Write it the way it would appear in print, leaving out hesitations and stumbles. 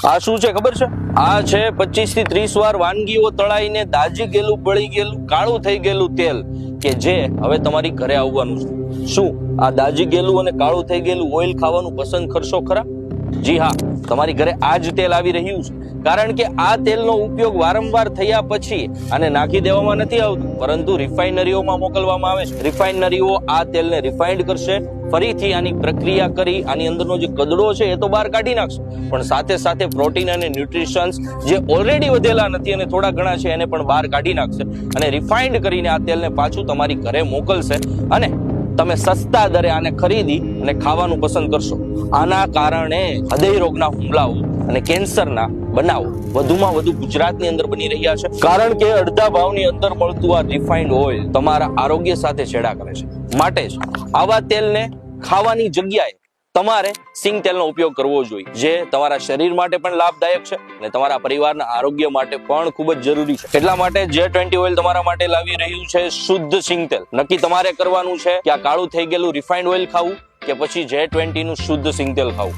આ શું છે ખબર છે? આ છે 25 થી 30 વાર વાનગીઓ તળાઈને દાજી ગયેલું, બળી ગયેલું, કાળું થઈ ગયેલું તેલ કે જે હવે તમારી ઘરે આવવાનું છે. શું આ દાજી ગયેલું અને કાળું થઈ ગયેલું ઓઇલ ખાવાનું પસંદ કરશો ખરા? જી હા, તમારી ઘરે આ જ તેલ આવી રહ્યું છે. કારણ કે આ તેલનો ઉપયોગ વારંવાર થયા પછી આને નાખી દેવામાં નથી આવતું, પરંતુ રિફાઇનરીઓમાં મોકલવામાં આવે છે. રિફાઇનરીઓ આ તેલને રિફાઇન્ડ કરશે, ફરીથી આની પ્રક્રિયા કરી આની અંદરનો જે કદડો છે એ તો બહાર કાઢી નાખશે, પણ સાથે સાથે પ્રોટીન અને ન્યુટ્રિશન્સ જે ઓલરેડી વધેલા નથી અને થોડા ઘણા છે એને પણ બહાર કાઢી નાખશે અને રિફાઇન્ડ કરીને આ તેલને પાછું તમારી ઘરે મોકલશે અને તમે સસ્તા દરે આને ખરીદી અને ખાવાનું પસંદ કરશો. આના કારણે હૃદય રોગના હુમલાઓ અને કેન્સરના બનાવો વધુમાં વધુ ગુજરાતની અંદર બની રહ્યા છે, કારણ કે અડધા ભાવની અંદર મળતું આ રિફાઇન્ડ ઓઇલ તમારા આરોગ્ય સાથે છેડા કરે છે. માટે જ આવા તેલને ખાવાની જગ્યાએ તમારે સિંગ તેલનો ઉપયોગ કરવો જોઈએ, જે તમારા શરીર માટે પણ લાભદાયક છે અને તમારા પરિવારના આરોગ્ય માટે પણ ખૂબ જ જરૂરી છે. એટલા માટે J20 ઓઇલ તમારા માટે લાવી રહ્યું છે શુદ્ધ સિંગ તેલ. નક્કી તમારે કરવાનું છે કે આ કાળું થઈ ગયેલું રિફાઇન્ડ ઓઇલ ખાવું કે પછી J20 નું શુદ્ધ સિંગ તેલ ખાવું.